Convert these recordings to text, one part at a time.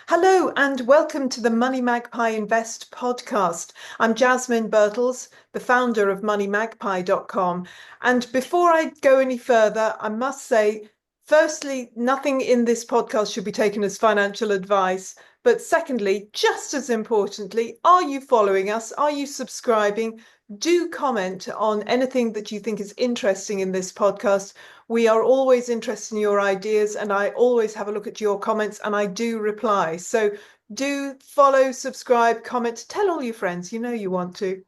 Hello and welcome to the MoneyMagpie Invest podcast. I'm Jasmine Birtles, the founder of MoneyMagpie.com. And before I go any further, I must say, firstly, nothing in this podcast should be taken as financial advice. But secondly, just as importantly, are you following us? Are you subscribing? Do comment on anything that you think is interesting in this podcast. We are always interested in your ideas, and I always have a look at your comments and I do reply. So do follow, subscribe, comment, tell all your friends, you know you want to.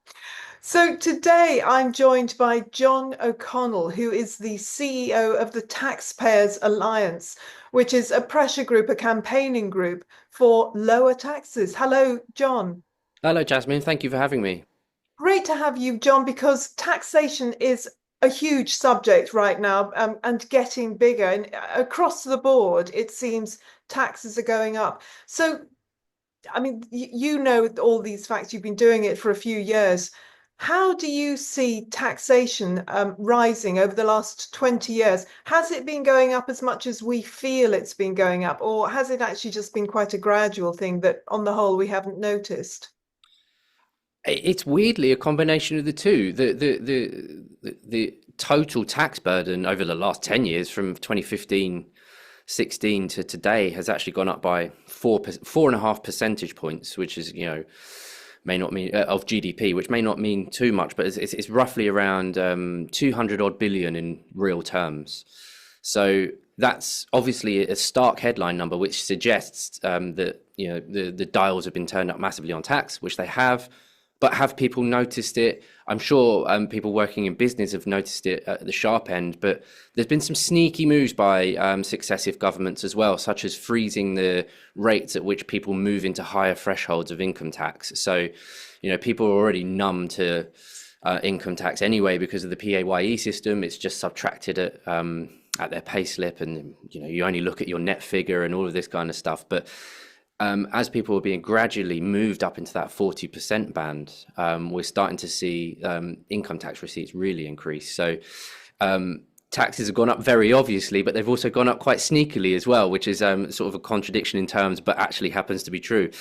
So today I'm joined by John O'Connell, who is the CEO of the Taxpayers Alliance, which is a pressure group, a campaigning group for lower taxes. Hello, John. Hello, Jasmine. Thank you for having me. Great to have you, John, because taxation is a huge subject right now, and getting bigger. And across the board, it seems taxes are going up. So, I mean, you know all these facts, you've been doing it for a few years. How do you see taxation rising over the last 20 years? Has it been going up as much as we feel it's been going up, or has it actually just been quite a gradual thing that on the whole we haven't noticed? It's weirdly a combination of the two. The total tax burden over the last 10 years from 2015-16 to today has actually gone up by 4.5 percentage points, which is, may not mean of GDP, which may not mean too much, but it's roughly around 200 odd billion in real terms. So that's obviously a stark headline number, which suggests that the dials have been turned up massively on tax, which they have. But have people noticed it? I'm sure people working in business have noticed it at the sharp end, but there's been some sneaky moves by successive governments as well, such as freezing the rates at which people move into higher thresholds of income tax. So, people are already numb to income tax anyway because of the PAYE system. It's just subtracted at their pay slip, and you only look at your net figure and all of this kind of stuff. But as people are being gradually moved up into that 40% band, we're starting to see income tax receipts really increase. So taxes have gone up very obviously, but they've also gone up quite sneakily as well, which is sort of a contradiction in terms, but actually happens to be true.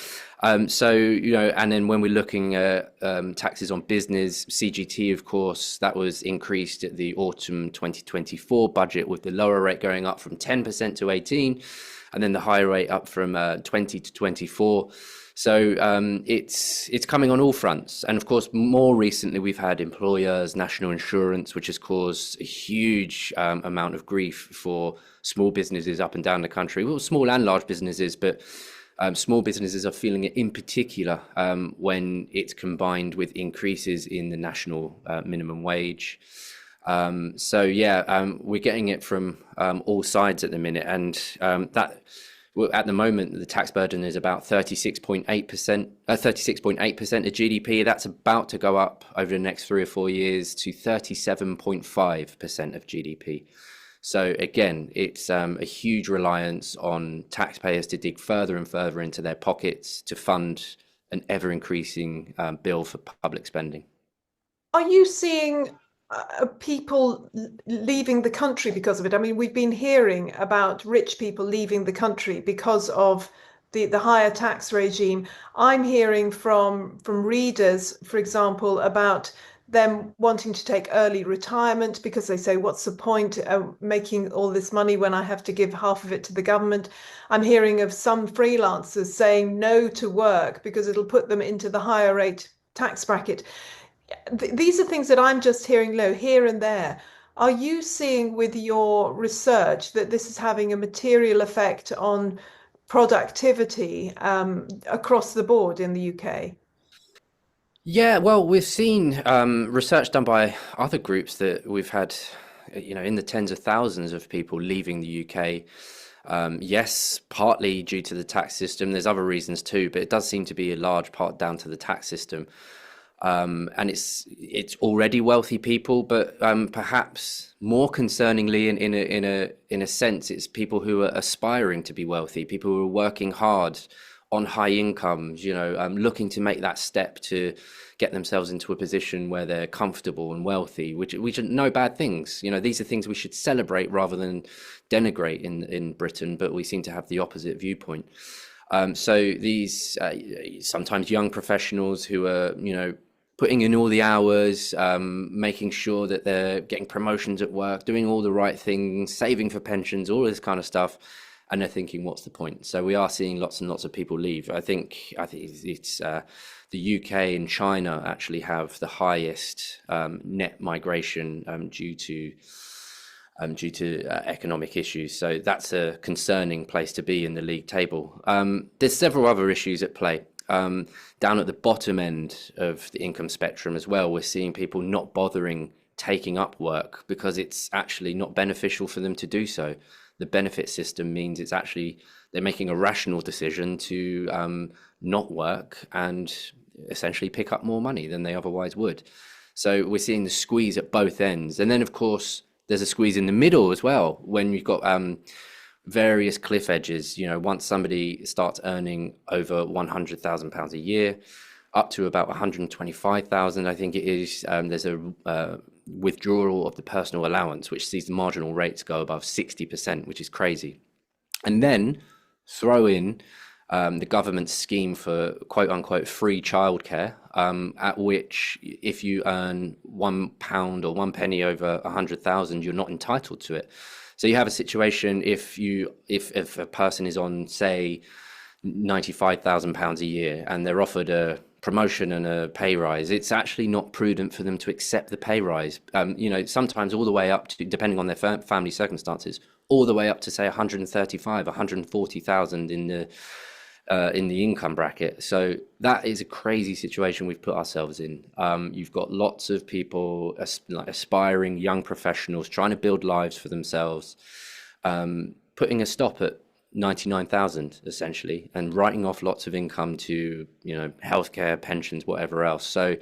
And then when we're looking at taxes on business, CGT, of course, that was increased at the autumn 2024 budget, with the lower rate going up from 10% to 18%. And then the higher rate up from 20 to 24. So it's coming on all fronts. And of course, more recently, we've had employers, national insurance, which has caused a huge amount of grief for small businesses up and down the country. Well, small and large businesses, but small businesses are feeling it in particular when it's combined with increases in the national minimum wage. We're getting it from all sides at the minute, and at the moment the tax burden is about 36.8%, 36.8% of GDP. That's about to go up over the next 3 or 4 years to 37.5% of GDP. So again, it's a huge reliance on taxpayers to dig further and further into their pockets to fund an ever increasing bill for public spending. Are you seeing people leaving the country because of it? I mean, we've been hearing about rich people leaving the country because of the higher tax regime. I'm hearing from readers, for example, about them wanting to take early retirement because they say, what's the point of making all this money when I have to give half of it to the government? I'm hearing of some freelancers saying no to work because it'll put them into the higher rate tax bracket. These are things that I'm just hearing here and there. Are you seeing with your research that this is having a material effect on productivity across the board in the UK? Yeah, well, we've seen research done by other groups that we've had, in the tens of thousands of people leaving the UK. Yes, partly due to the tax system. There's other reasons too, but it does seem to be a large part down to the tax system. And it's already wealthy people, but perhaps more concerningly, in a sense, it's people who are aspiring to be wealthy, people who are working hard on high incomes, looking to make that step to get themselves into a position where they're comfortable and wealthy, which are no bad things. These are things we should celebrate rather than denigrate in Britain, but we seem to have the opposite viewpoint. So these sometimes young professionals who are, putting in all the hours, making sure that they're getting promotions at work, doing all the right things, saving for pensions, all this kind of stuff, and they're thinking, what's the point? So we are seeing lots and lots of people leave. I think it's the UK and China actually have the highest net migration due to economic issues. So that's a concerning place to be in the league table. There's several other issues at play. Down at the bottom end of the income spectrum as well, we're seeing people not bothering taking up work because it's actually not beneficial for them to do so. The benefit system means they're making a rational decision to not work and essentially pick up more money than they otherwise would. So we're seeing the squeeze at both ends. And then, of course, there's a squeeze in the middle as well when you've got various cliff edges. Once somebody starts earning over £100,000 a year, up to about 125,000, I think it is, there's a withdrawal of the personal allowance, which sees the marginal rates go above 60%, which is crazy. And then throw in the government scheme for quote unquote free childcare, at which if you earn £1 or 1 penny over 100,000, you're not entitled to it. So you have a situation if a person is on, say, £95,000 a year and they're offered a promotion and a pay rise, it's actually not prudent for them to accept the pay rise. Sometimes all the way up to, depending on their family circumstances, all the way up to say 135, 140,000 in the income bracket. So that is a crazy situation we've put ourselves in. You've got lots of people, aspiring young professionals, trying to build lives for themselves, putting a stop at 99,000 essentially, and writing off lots of income to healthcare, pensions, whatever else. So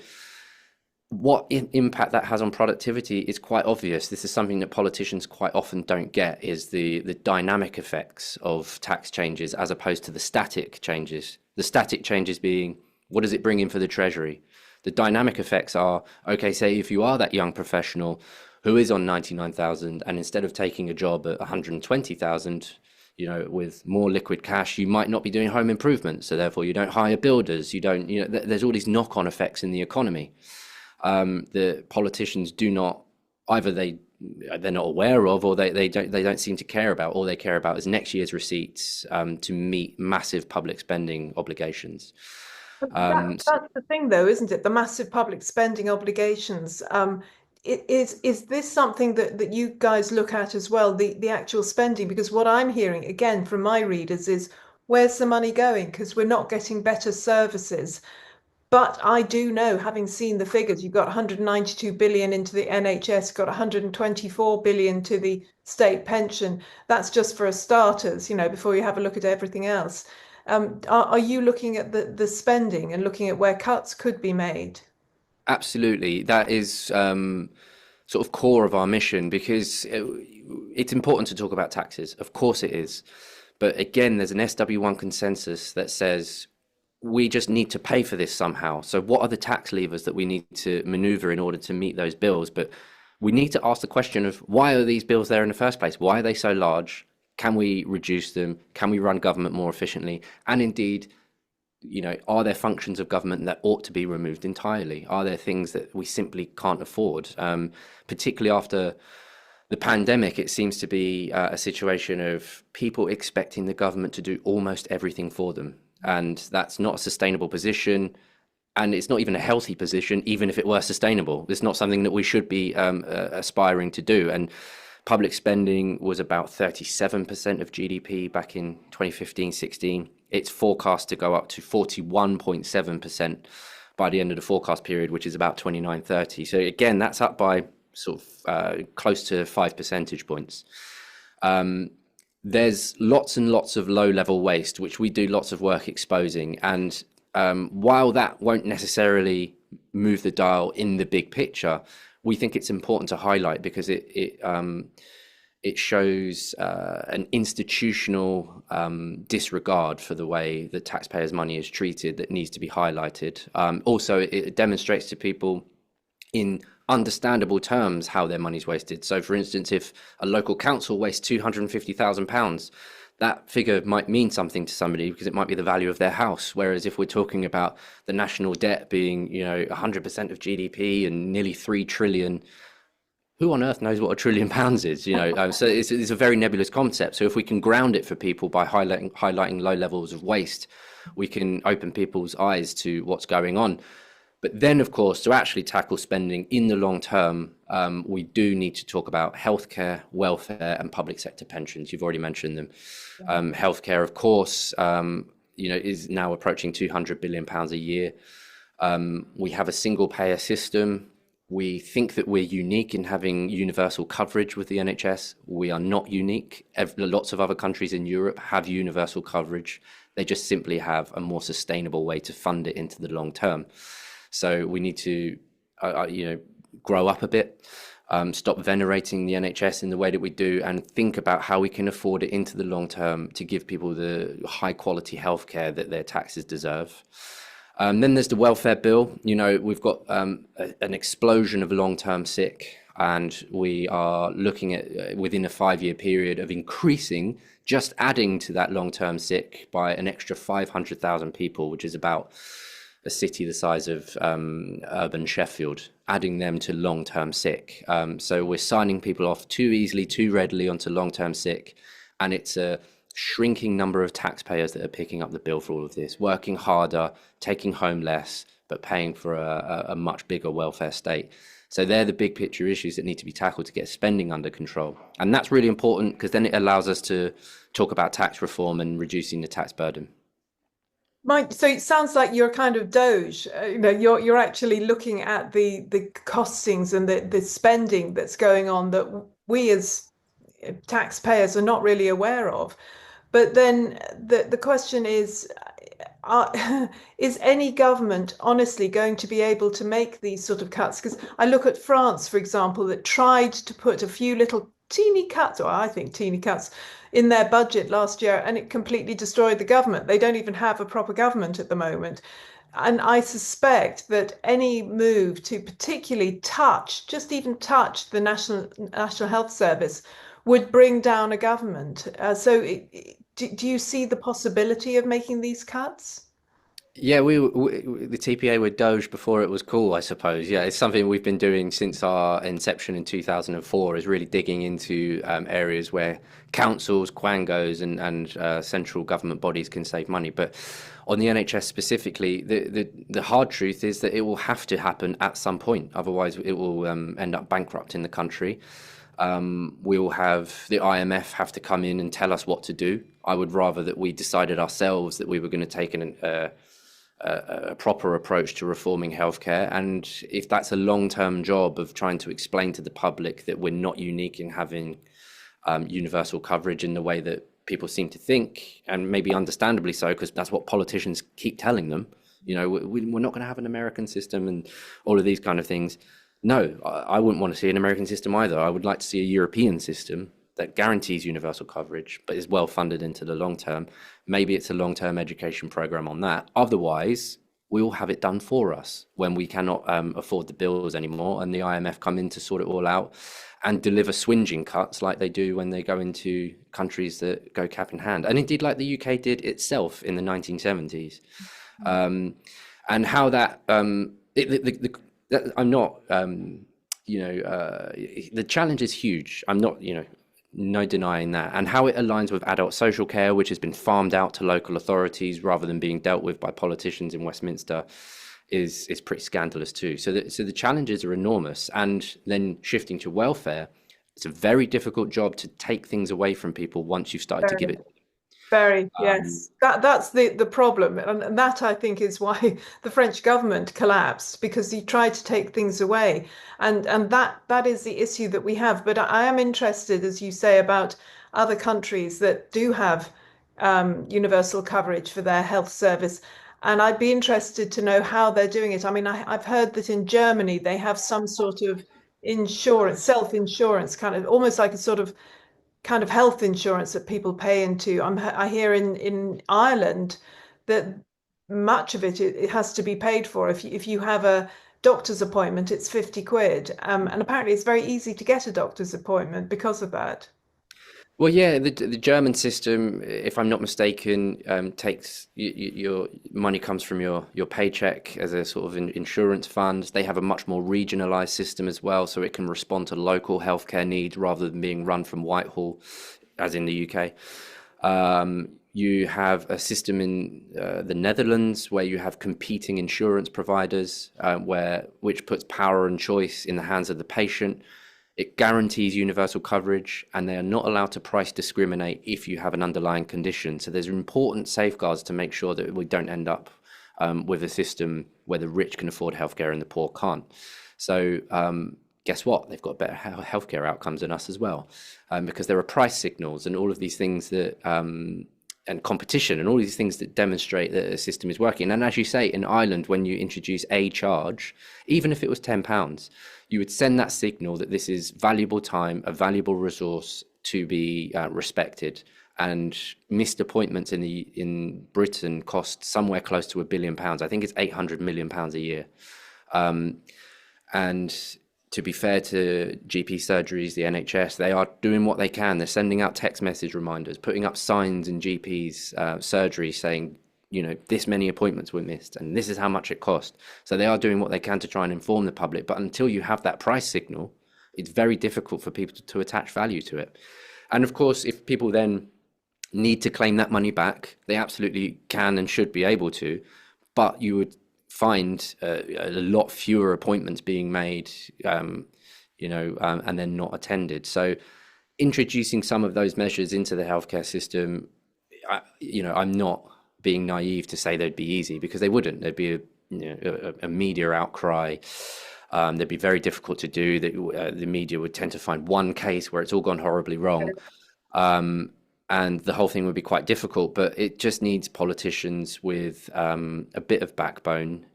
what impact that has on productivity is quite obvious. This is something that politicians quite often don't get, is the dynamic effects of tax changes as opposed to the static changes. The static changes being, what does it bring in for the Treasury? The dynamic effects are, okay, say if you are that young professional who is on 99,000 and instead of taking a job at 120,000, with more liquid cash, you might not be doing home improvements. So therefore you don't hire builders. You don't, there's all these knock-on effects in the economy. The politicians do not, either they're not aware of, or they don't seem to care about. All they care about is next year's receipts to meet massive public spending obligations. That's the thing, though, isn't it? The massive public spending obligations. Is this something that you guys look at as well, the actual spending? Because what I'm hearing again from my readers is, where's the money going? Because we're not getting better services. But I do know, having seen the figures, you've got 192 billion into the NHS, got 124 billion to the state pension. That's just for starters, before you have a look at everything else. Are you looking at the spending and looking at where cuts could be made? Absolutely. That is sort of core of our mission, because it's important to talk about taxes. Of course it is. But again, there's an SW1 consensus that says we just need to pay for this somehow. So what are the tax levers that we need to maneuver in order to meet those bills? But we need to ask the question of, why are these bills there in the first place? Why are they so large? Can we reduce them? Can we run government more efficiently? And indeed, are there functions of government that ought to be removed entirely? Are there things that we simply can't afford? Particularly after the pandemic, it seems to be a situation of people expecting the government to do almost everything for them. And that's not a sustainable position. And it's not even a healthy position, even if it were sustainable. It's not something that we should be aspiring to do. And public spending was about 37% of GDP back in 2015-16. It's forecast to go up to 41.7% by the end of the forecast period, which is about 29-30. So again, that's up by sort of close to 5 percentage points. There's lots and lots of low-level waste, which we do lots of work exposing. And while that won't necessarily move the dial in the big picture, we think it's important to highlight, because it shows an institutional disregard for the way that taxpayers' money is treated that needs to be highlighted. Also, it demonstrates to people in understandable terms how their money's wasted. So, for instance, if a local council wastes £250,000, that figure might mean something to somebody because it might be the value of their house. Whereas if we're talking about the national debt being, 100% of GDP and nearly 3 trillion, who on earth knows what £1 trillion is? So it's a very nebulous concept. So if we can ground it for people by highlighting low levels of waste, we can open people's eyes to what's going on. But then, of course, to actually tackle spending in the long term, we do need to talk about healthcare, welfare, and public sector pensions. You've already mentioned them. Healthcare, of course, is now approaching £200 billion a year. We have a single payer system. We think that we're unique in having universal coverage with the NHS. We are not unique. Lots of other countries in Europe have universal coverage. They just simply have a more sustainable way to fund it into the long term. So we need to, grow up a bit, stop venerating the NHS in the way that we do, and think about how we can afford it into the long term to give people the high quality healthcare that their taxes deserve. Then there's the welfare bill. We've got an explosion of long-term sick, and we are looking at within a 5-year period of increasing, just adding to that long-term sick by an extra 500,000 people, which is about a city the size of urban Sheffield, adding them to long-term sick. So we're signing people off too easily, too readily onto long-term sick, and it's a shrinking number of taxpayers that are picking up the bill for all of this, working harder, taking home less, but paying for a much bigger welfare state. So they're the big picture issues that need to be tackled to get spending under control. And that's really important because then it allows us to talk about tax reform and reducing the tax burden. Mike, so it sounds like you're kind of Doge. You're actually looking at the costings and the spending that's going on that we as taxpayers are not really aware of. But then the question is any government honestly going to be able to make these sort of cuts? Because I look at France, for example, that tried to put a few little teeny cuts, or I think teeny cuts, in their budget last year, and it completely destroyed the government. They don't even have a proper government at the moment. And I suspect that any move to particularly just even touch the National Health Service would bring down a government. Do you see the possibility of making these cuts? Yeah, the TPA were Doge before it was cool, I suppose. Yeah, it's something we've been doing since our inception in 2004, is really digging into areas where councils, quangos, and central government bodies can save money. But on the NHS specifically, the hard truth is that it will have to happen at some point. Otherwise, it will end up bankrupting the country. We will have the IMF have to come in and tell us what to do. I would rather that we decided ourselves that we were going to take a proper approach to reforming healthcare. And if that's a long-term job of trying to explain to the public that we're not unique in having universal coverage in the way that people seem to think, and maybe understandably so, because that's what politicians keep telling them, we're not going to have an American system and all of these kind of things. No, I wouldn't want to see an American system either. I would like to see a European system that guarantees universal coverage, but is well funded into the long term. Maybe it's a long-term education program on that. Otherwise, we will have it done for us when we cannot afford the bills anymore, and the IMF come in to sort it all out and deliver swinging cuts like they do when they go into countries that go cap in hand. And indeed, like the UK did itself in the 1970s. And how that, I'm not, the challenge is huge. I'm not, no denying that. And how it aligns with adult social care, which has been farmed out to local authorities rather than being dealt with by politicians in Westminster, is pretty scandalous too. So the challenges are enormous. And then shifting to welfare, it's a very difficult job to take things away from people once you've started to give it. Very, yes. That's the problem. And that I think is why the French government collapsed, because he tried to take things away. And that is the issue that we have. But I am interested, as you say, about other countries that do have universal coverage for their health service. And I'd be interested to know how they're doing it. I mean, I've heard that in Germany they have some sort of insurance, self-insurance, kind of almost like a sort of kind of health insurance that people pay into. I hear in Ireland that much of it has to be paid for. If you have a doctor's appointment, it's 50 quid. And apparently it's very easy to get a doctor's appointment because of that. Well, yeah, the German system, if I'm not mistaken, takes your money comes from your paycheck as a sort of insurance fund. They have a much more regionalized system as well, so it can respond to local healthcare needs rather than being run from Whitehall, as in the UK. You have a system in the Netherlands where you have competing insurance providers, which puts power and choice in the hands of the patient. It guarantees universal coverage, and they are not allowed to price discriminate if you have an underlying condition. So there's important safeguards to make sure that we don't end up with a system where the rich can afford healthcare and the poor can't. So guess what? They've got better healthcare outcomes than us as well, because there are price signals and all of these things that and competition and all these things that demonstrate that a system is working. And as you say, in Ireland, when you introduce a charge, even if it was £10, you would send that signal that this is valuable time, a valuable resource to be respected. And missed appointments in Britain cost somewhere close to £1 billion. I think it's £800 million a year. And to be fair to GP surgeries, the NHS, they are doing what they can. They're sending out text message reminders, putting up signs in GPs' surgery saying, this many appointments were missed and this is how much it cost. So they are doing what they can to try and inform the public. But until you have that price signal, it's very difficult for people to attach value to it. And of course, if people then need to claim that money back, they absolutely can and should be able to. But you would find a lot fewer appointments being made, and then not attended. So introducing some of those measures into the healthcare system, I'm not being naive to say they'd be easy, because they wouldn't. There'd be a media outcry. They'd be very difficult to do. The media would tend to find one case where it's all gone horribly wrong. And the whole thing would be quite difficult, but it just needs politicians with a bit of backbone.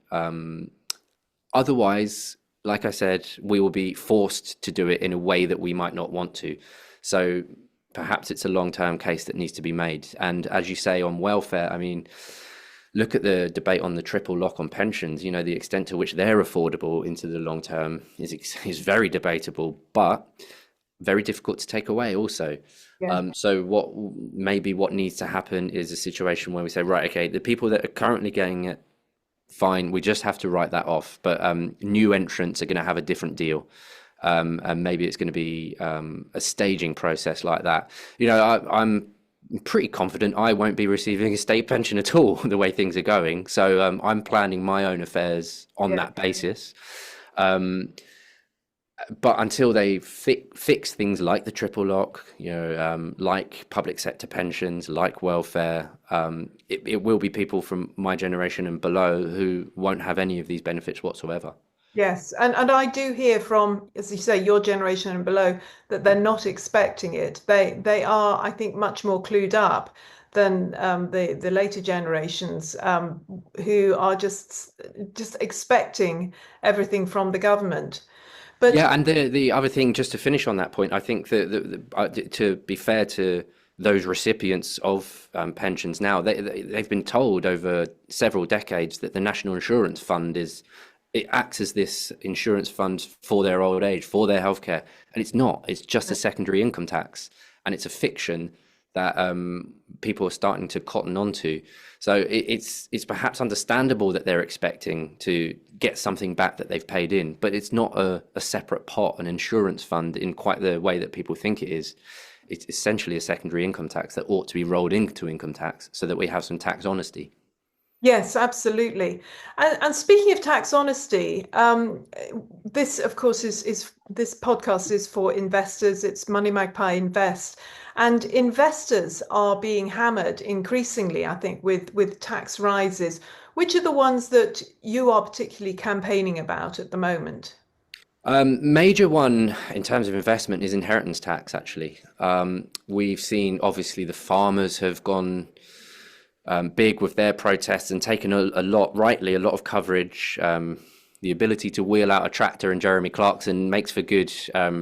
Otherwise, like I said, we will be forced to do it in a way that we might not want to. So perhaps it's a long-term case that needs to be made. And as you say, on welfare, I mean, look at the debate on the triple lock on pensions. The extent to which they're affordable into the long term is very debatable, but very difficult to take away also. Yeah. So what needs to happen is a situation where we say, right, okay, the people that are currently getting it, fine, we just have to write that off. But new entrants are going to have a different deal. And maybe it's going to be a staging process like that. I'm pretty confident I won't be receiving a state pension at all the way things are going. So I'm planning my own affairs on that basis. But until they fix things like the triple lock, like public sector pensions, like welfare, it will be people from my generation and below who won't have any of these benefits whatsoever. Yes, and I do hear from, as you say, your generation and below, that they're not expecting it. They are, I think, much more clued up than the later generations, who are just expecting everything from the government. But yeah, and the other thing, just to finish on that point, I think that to be fair to those recipients of pensions now, they've been told over several decades that the National Insurance Fund it acts as this insurance fund for their old age, for their healthcare, and it's not. It's just a secondary income tax, and it's a fiction that people are starting to cotton onto. So it's perhaps understandable that they're expecting to get something back that they've paid in, but it's not a separate pot, an insurance fund in quite the way that people think it is. It's essentially a secondary income tax that ought to be rolled into income tax so that we have some tax honesty. Yes, absolutely. And speaking of tax honesty, this, of course, is this podcast is for investors. It's MoneyMagpie Invest, and investors are being hammered increasingly, I think, with tax rises. Which are the ones that you are particularly campaigning about at the moment? Major one in terms of investment is inheritance tax, actually. We've seen, obviously, the farmers have gone big with their protests and taken a lot of coverage. The ability to wheel out a tractor and Jeremy Clarkson makes for good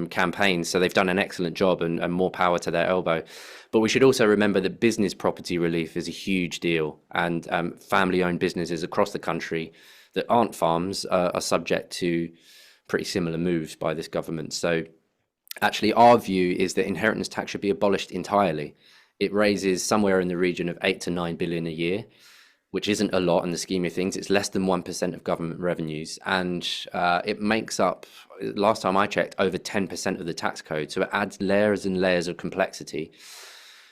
campaigns. So they've done an excellent job, and more power to their elbow. But we should also remember that business property relief is a huge deal, and family-owned businesses across the country that aren't farms are subject to pretty similar moves by this government. So Actually, our view is that inheritance tax should be abolished entirely. It raises somewhere in the region of 8 to 9 billion a year, which isn't a lot in the scheme of things. It's less than 1% of government revenues, and it makes up, last time I checked, over 10% of the tax code. So it adds layers and layers of complexity,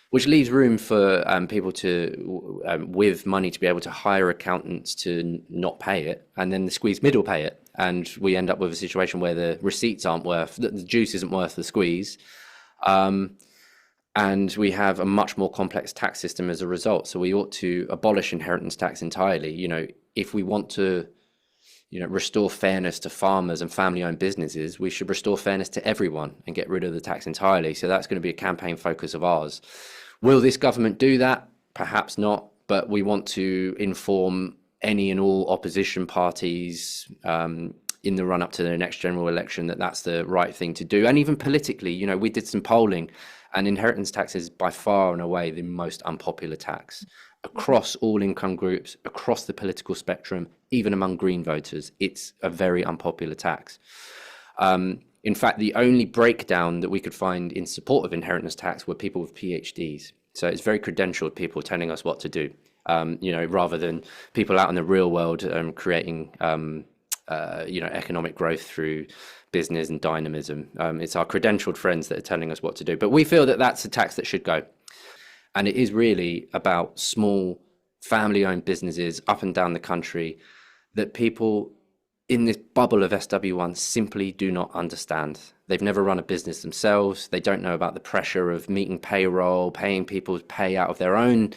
which leaves room for people to, with money, to be able to hire accountants to not pay it, and then the squeeze middle pay it. And we end up with a situation where the receipts aren't worth, the juice isn't worth the squeeze. And we have a much more complex tax system as a result. So we ought to abolish inheritance tax entirely. If we want to, restore fairness to farmers and family-owned businesses, we should restore fairness to everyone and get rid of the tax entirely. So that's going to be a campaign focus of ours. Will this government do that? Perhaps not, but we want to inform any and all opposition parties in the run-up to the next general election that that's the right thing to do. And even politically, we did some polling, and inheritance tax is by far and away the most unpopular tax across all income groups, across the political spectrum, even among Green voters. It's a very unpopular tax. In fact, the only breakdown that we could find in support of inheritance tax were people with PhDs. So it's very credentialed people telling us what to do, rather than people out in the real world creating, economic growth through business and dynamism. It's our credentialed friends that are telling us what to do. But we feel that that's a tax that should go. And it is really about small family-owned businesses up and down the country that people in this bubble of SW1 simply do not understand. They've never run a business themselves. They don't know about the pressure of meeting payroll, paying people's pay out of their own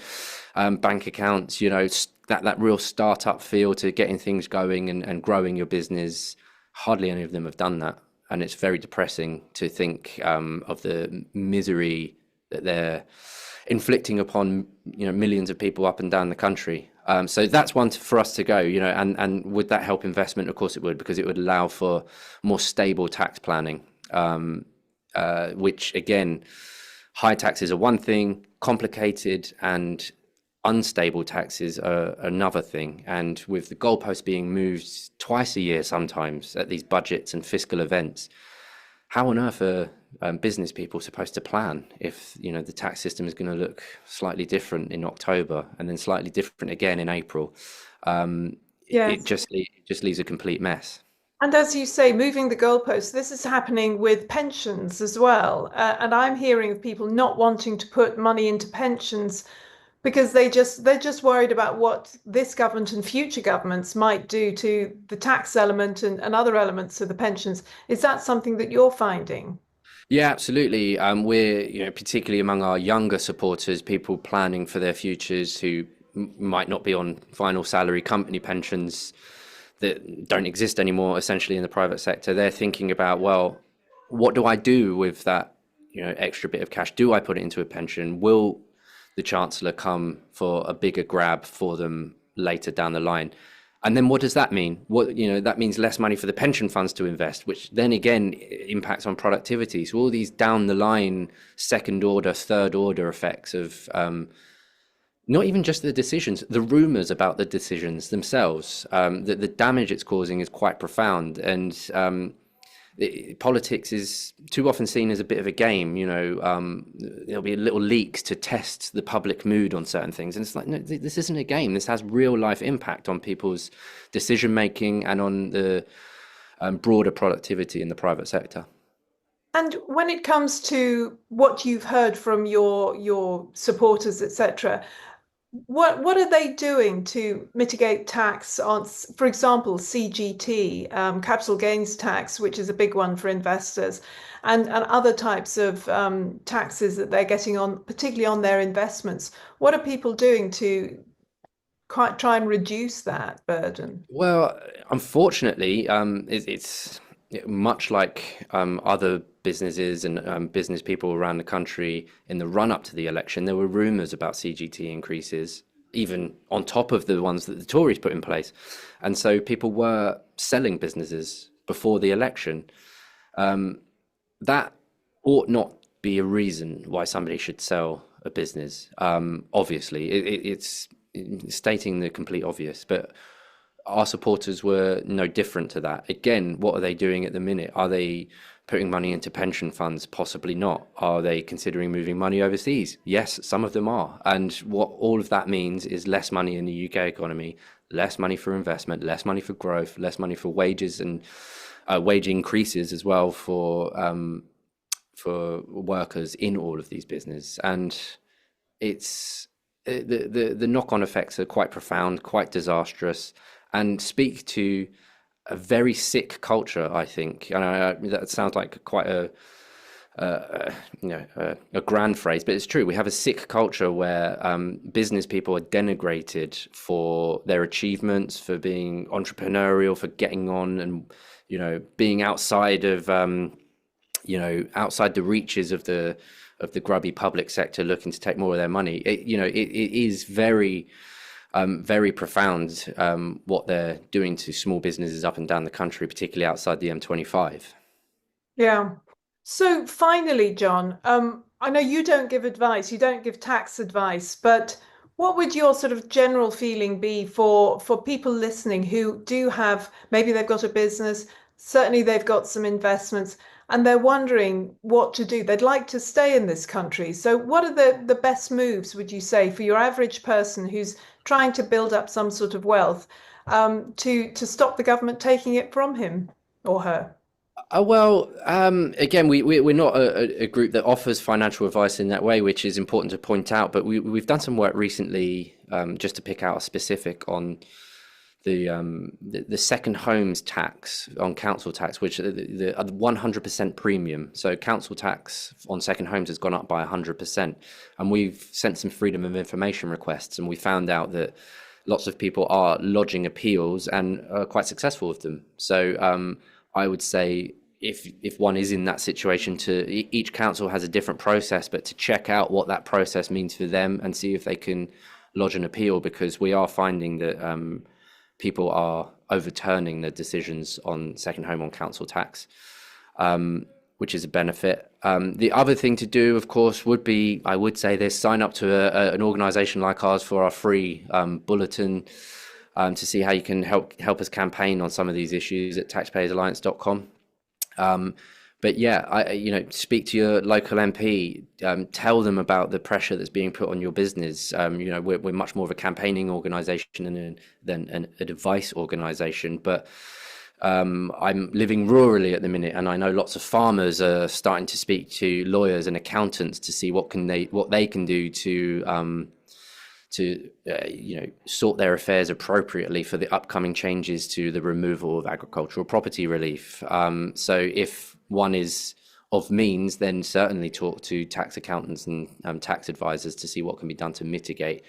bank accounts, that real startup feel to getting things going and growing your business. Hardly any of them have done that. And it's very depressing to think of the misery that they're inflicting upon millions of people up and down the country. So that's one for us to go, and would that help investment? Of course it would, because it would allow for more stable tax planning, which again, high taxes are one thing, complicated and unstable taxes are another thing. And with the goalposts being moved twice a year sometimes at these budgets and fiscal events, how on earth are business people supposed to plan if the tax system is going to look slightly different in October and then slightly different again in April? Yes. It just leaves a complete mess. And as you say, moving the goalposts, this is happening with pensions as well. And I'm hearing of people not wanting to put money into pensions because they're just worried about what this government and future governments might do to the tax element and other elements of the pensions. Is that something that you're finding? Yeah, absolutely. We're, particularly among our younger supporters, people planning for their futures who might not be on final salary company pensions that don't exist anymore, essentially in the private sector. They're thinking about, well, what do I do with that, extra bit of cash? Do I put it into a pension? Will the Chancellor come for a bigger grab for them later down the line? And then what does that mean? That means less money for the pension funds to invest, which then again impacts on productivity. So all these down the line, second order, third order effects of not even just the decisions, the rumors about the decisions themselves, the damage it's causing is quite profound. And politics is too often seen as a bit of a game. There'll be little leaks to test the public mood on certain things, and it's like, no, this isn't a game. This has real life impact on people's decision making and on the broader productivity in the private sector. And when it comes to what you've heard from your supporters, etc., what are they doing to mitigate tax on, for example, CGT, capital gains tax, which is a big one for investors, and other types of taxes that they're getting on, particularly on their investments? What are people doing to quite try and reduce that burden? Well, unfortunately, it's much like other businesses and business people around the country in the run up to the election. There were rumours about CGT increases, even on top of the ones that the Tories put in place. And so people were selling businesses before the election. That ought not be a reason why somebody should sell a business. Obviously, it's stating the complete obvious, but our supporters were no different to that. Again, what are they doing at the minute? Are they putting money into pension funds? Possibly not. Are they considering moving money overseas? Yes, some of them are. And what all of that means is less money in the UK economy, less money for investment, less money for growth, less money for wages and wage increases as well for workers in all of these businesses. And it's the knock-on effects are quite profound, quite disastrous, and speak to a very sick culture, I think. And that sounds like quite a grand phrase, but it's true. We have a sick culture where business people are denigrated for their achievements, for being entrepreneurial, for getting on, and being outside of outside the reaches of the grubby public sector looking to take more of their money. It is very very profound what they're doing to small businesses up and down the country, particularly outside the M25. Yeah. So finally, John, I know you don't give advice, you don't give tax advice, but what would your sort of general feeling be for people listening who do have, maybe they've got a business, certainly they've got some investments, and they're wondering what to do. They'd like to stay in this country. So what are the best moves, would you say, for your average person who's trying to build up some sort of wealth, to stop the government taking it from him or her? Again, we're not a group that offers financial advice in that way, which is important to point out. But we've done some work recently, just to pick out a specific on the second homes tax on council tax, which the 100% premium. So council tax on second homes has gone up by 100%, and we've sent some freedom of information requests, and we found out that lots of people are lodging appeals and are quite successful with them. So I would say if one is in that situation, each council has a different process, but to check out what that process means for them and see if they can lodge an appeal, because we are finding that people are overturning the decisions on second home on council tax, which is a benefit. The other thing to do, of course, would be, I would say this, sign up to an organisation like ours for our free bulletin, to see how you can help us campaign on some of these issues at taxpayersalliance.com. But yeah, speak to your local MP, tell them about the pressure that's being put on your business. We're much more of a campaigning organisation than an advice organisation. But I'm living rurally at the minute, and I know lots of farmers are starting to speak to lawyers and accountants to see what they can do to sort their affairs appropriately for the upcoming changes to the removal of agricultural property relief. So if one is of means, then certainly talk to tax accountants and tax advisors to see what can be done to mitigate.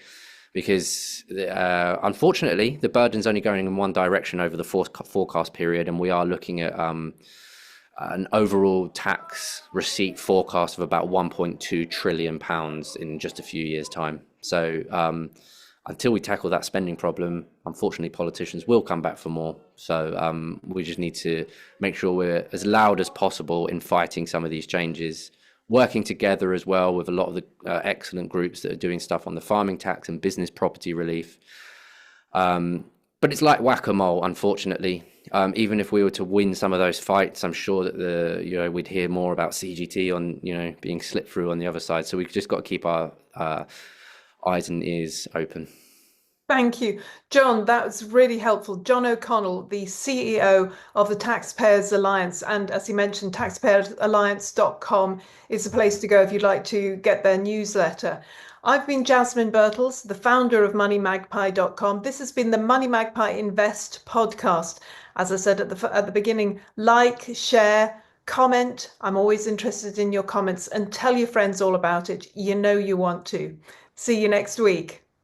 Because unfortunately, the burden's only going in one direction over the forecast period, and we are looking at an overall tax receipt forecast of about £1.2 trillion in just a few years' time. So until we tackle that spending problem, unfortunately, politicians will come back for more. So we just need to make sure we're as loud as possible in fighting some of these changes, working together as well with a lot of the excellent groups that are doing stuff on the farming tax and business property relief. But it's like whack-a-mole, unfortunately. Even if we were to win some of those fights, I'm sure that we'd hear more about CGT on being slipped through on the other side. So we've just got to keep our eyes and ears open. Thank you, John. That was really helpful. John O'Connell, the CEO of the Taxpayers Alliance. And as he mentioned, taxpayersalliance.com is the place to go if you'd like to get their newsletter. I've been Jasmine Birtles, the founder of MoneyMagpie.com. This has been the MoneyMagpie Invest podcast. As I said at the beginning, like, share, comment. I'm always interested in your comments, and tell your friends all about it. You know you want to. See you next week.